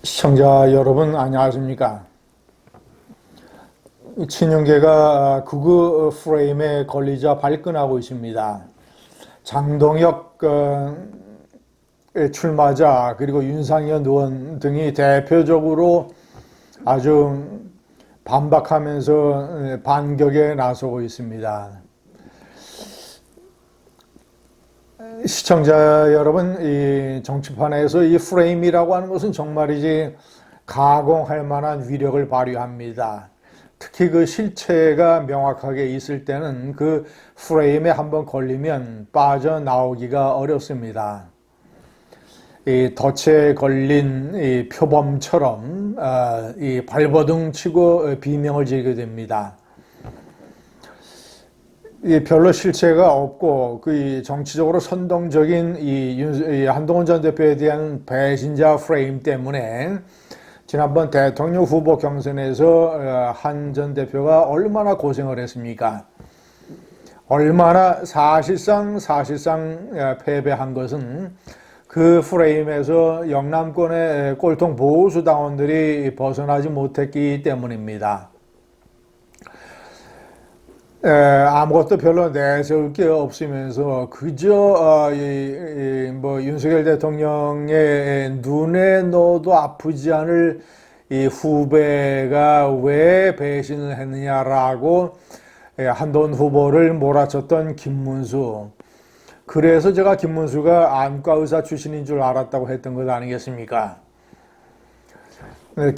시청자 여러분 안녕하십니까? 친윤계가 극우 프레임에 걸리자 발끈하고 있습니다. 장동혁 출마자 그리고 윤상현 의원 등이 대표적으로 아주 반박하면서 반격에 나서고 있습니다. 시청자 여러분, 이 정치판에서 이 프레임이라고 하는 것은 정말이지 가공할 만한 위력을 발휘합니다. 특히 그 실체가 명확하게 있을 때는 그 프레임에 한번 걸리면 빠져나오기가 어렵습니다. 이 덫에 걸린 이 표범처럼 이 발버둥 치고 비명을 지르게 됩니다. 별로 실체가 없고 그 정치적으로 선동적인 이 한동훈 전 대표에 대한 배신자 프레임 때문에 지난번 대통령 후보 경선에서 한 전 대표가 얼마나 고생을 했습니까? 얼마나 사실상 패배한 것은 그 프레임에서 영남권의 꼴통 보수 당원들이 벗어나지 못했기 때문입니다. 아무것도 별로 내세울 게 없으면서 그저 윤석열 대통령의 눈에 넣어도 아프지 않을 이 후배가 왜 배신을 했느냐라고 한동훈 후보를 몰아쳤던 김문수. 그래서 제가 김문수가 안과 의사 출신인 줄 알았다고 했던 것 아니겠습니까?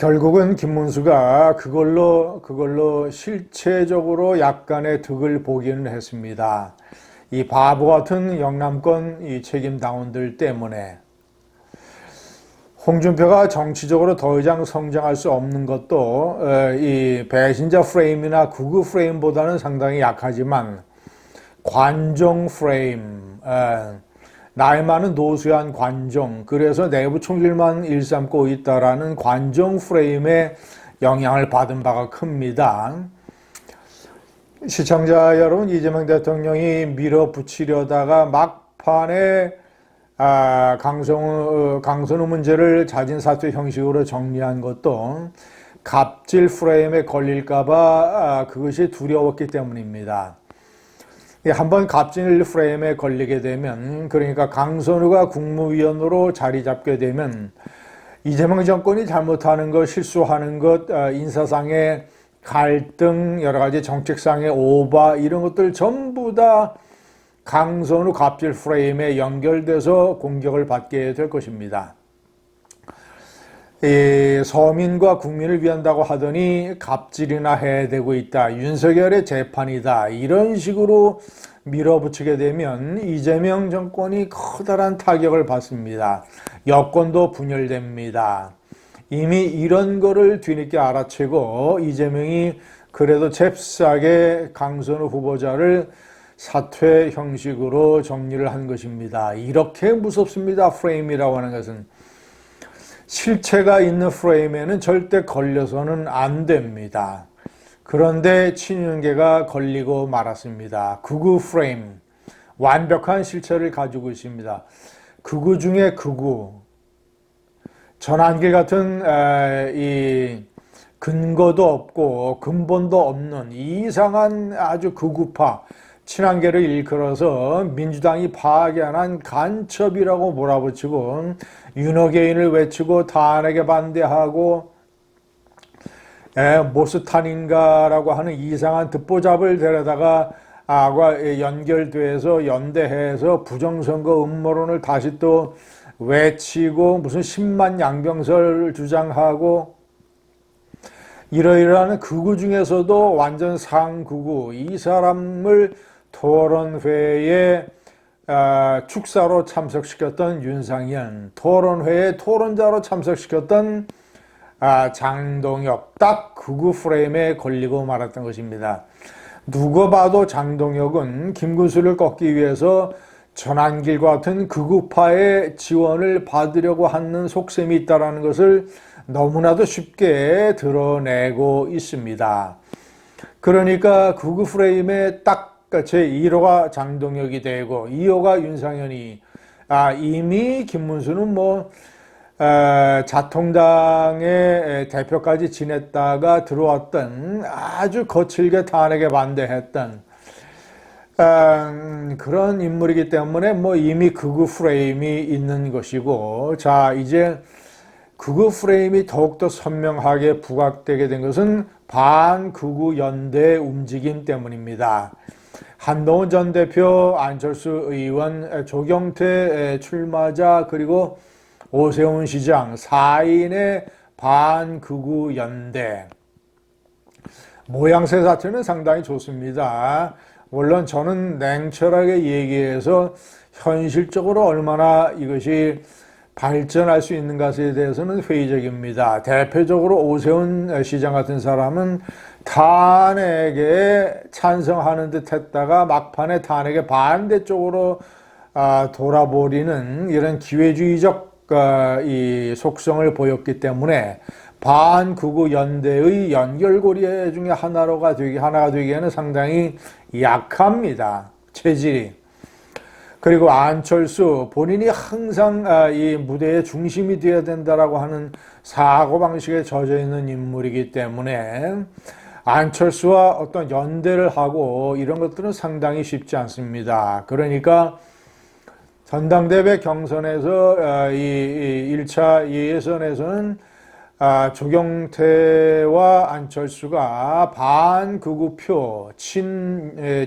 결국은 김문수가 그걸로 실체적으로 약간의 득을 보기는 했습니다. 이 바보 같은 영남권 이 책임 당원들 때문에. 홍준표가 정치적으로 더 이상 성장할 수 없는 것도 이 배신자 프레임이나 극우 프레임보다는 상당히 약하지만 관종 프레임, 나이 많은 노쇠한 관종, 그래서 내부 총질만 일삼고 있다라는 관종 프레임에 영향을 받은 바가 큽니다. 시청자 여러분, 이재명 대통령이 밀어붙이려다가 막판에 강선우 문제를 자진 사퇴 형식으로 정리한 것도 갑질 프레임에 걸릴까봐 그것이 두려웠기 때문입니다. 한번 갑질 프레임에 걸리게 되면, 그러니까 강선우가 국무위원으로 자리 잡게 되면 이재명 정권이 잘못하는 것, 실수하는 것, 인사상의 갈등, 여러 가지 정책상의 오바 이런 것들 전부 다 강선우 갑질 프레임에 연결돼서 공격을 받게 될 것입니다. 서민과 국민을 위한다고 하더니 갑질이나 해대고 있다. 윤석열의 재판이다. 이런 식으로 밀어붙이게 되면 이재명 정권이 커다란 타격을 받습니다. 여권도 분열됩니다. 이미 이런 거를 뒤늦게 알아채고 이재명이 그래도 잽싸게 강선우 후보자를 사퇴 형식으로 정리를 한 것입니다. 이렇게 무섭습니다. 프레임이라고 하는 것은. 실체가 있는 프레임에는 절대 걸려서는 안 됩니다. 그런데 친윤계가 걸리고 말았습니다. 극우 프레임, 완벽한 실체를 가지고 있습니다. 극우 중에 극우, 전환길 같은 이 근거도 없고 근본도 없는 이상한 아주 극우파, 친한계를 일컬어서 민주당이 파괴한 간첩이라고 몰아붙이고 윤호개인을 외치고 탄핵에 반대하고 모스탄인가라고 하는 이상한 듣보잡을 데려다가 연결돼서 연대해서 부정선거 음모론을 다시 또 외치고 무슨 10만 양병설 주장하고 이러이러한 극우 중에서도 완전 상극우, 이 사람을 토론회에 축사로 참석시켰던 윤상현, 토론회에 토론자로 참석시켰던 장동혁, 딱 극우 프레임에 걸리고 말았던 것입니다. 누가 봐도 장동혁은 김문수를 꺾기 위해서 전환길과 같은 극우파의 지원을 받으려고 하는 속셈이 있다는 것을 너무나도 쉽게 드러내고 있습니다. 그러니까 극우 프레임에 딱 제1호가 장동혁이 되고 2호가 윤상현이 이미 김문수는 자통당의 대표까지 지냈다가 들어왔던 아주 거칠게 탄핵에 반대했던 그런 인물이기 때문에 뭐 이미 극우 프레임이 있는 것이고, 자, 이제 극우 프레임이 더욱더 선명하게 부각되게 된 것은 반극우 연대 움직임 때문입니다. 한동훈 전 대표, 안철수 의원, 조경태 출마자, 그리고 오세훈 시장 4인의 반극우 연대. 모양새 자체는 상당히 좋습니다. 물론 저는 냉철하게 얘기해서 현실적으로 얼마나 이것이 발전할 수 있는 것에 대해서는 회의적입니다. 대표적으로 오세훈 시장 같은 사람은 탄핵에 찬성하는 듯 했다가 막판에 탄핵에 반대쪽으로 돌아버리는 이런 기회주의적 이 속성을 보였기 때문에 반극우 연대의 연결고리 중에 하나가 되기에는 상당히 약합니다. 체질이. 그리고 안철수 본인이 항상 이 무대의 중심이 되어야 된다라고 하는 사고방식에 젖어 있는 인물이기 때문에 안철수와 어떤 연대를 하고 이런 것들은 상당히 쉽지 않습니다. 그러니까 전당대회 경선에서 이 1차 예선에서는 조경태와 안철수가 반극우표,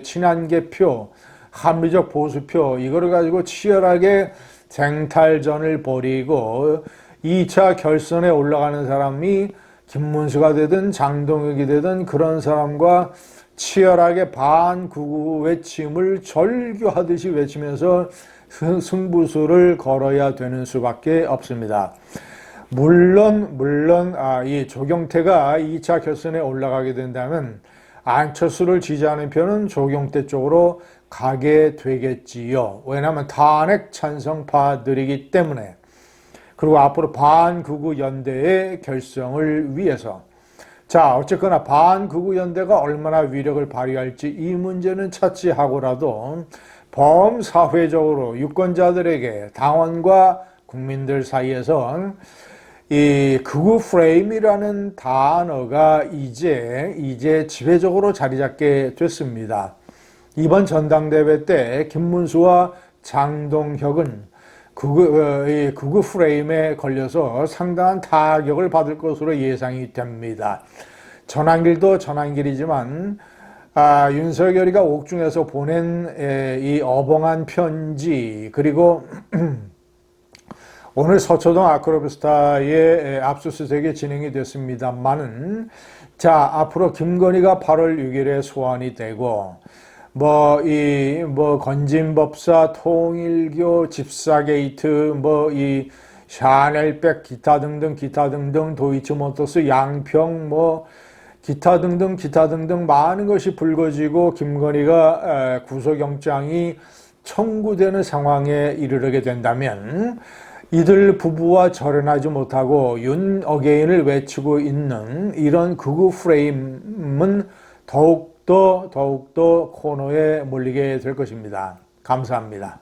친한계표, 합리적 보수표 이거를 가지고 치열하게 쟁탈전을 벌이고 2차 결선에 올라가는 사람이 김문수가 되든 장동혁이 되든 그런 사람과 치열하게 반극우 외침을 절규하듯이 외치면서 승부수를 걸어야 되는 수밖에 없습니다. 물론 이 조경태가 2차 결선에 올라가게 된다면 안철수를 지지하는 표는 조경태 쪽으로 가게 되겠지요. 왜냐하면 탄핵 찬성파들이기 때문에. 그리고 앞으로 반극우 연대의 결성을 위해서. 자, 어쨌거나 반극우 연대가 얼마나 위력을 발휘할지 이 문제는 차치하고라도 범사회적으로 유권자들에게 당원과 국민들 사이에서 이 극우 프레임이라는 단어가 이제 지배적으로 자리 잡게 됐습니다. 이번 전당대회 때 김문수와 장동혁은 극우 프레임에 걸려서 상당한 타격을 받을 것으로 예상이 됩니다. 전환길도 전환길이지만 윤석열이가 옥중에서 보낸 이 어벙한 편지, 그리고 오늘 서초동 아크로비스타의 압수수색이 진행이 됐습니다만은, 자, 앞으로 김건희가 8월 6일에 소환이 되고, 건진법사, 통일교, 집사게이트, 이 샤넬백, 기타 등등, 도이치모터스, 양평, 기타 등등 많은 것이 불거지고 김건희가 구속영장이 청구되는 상황에 이르게 된다면 이들 부부와 절연하지 못하고 윤 어게인을 외치고 있는 이런 극우 프레임은 더욱더 코너에 몰리게 될 것입니다. 감사합니다.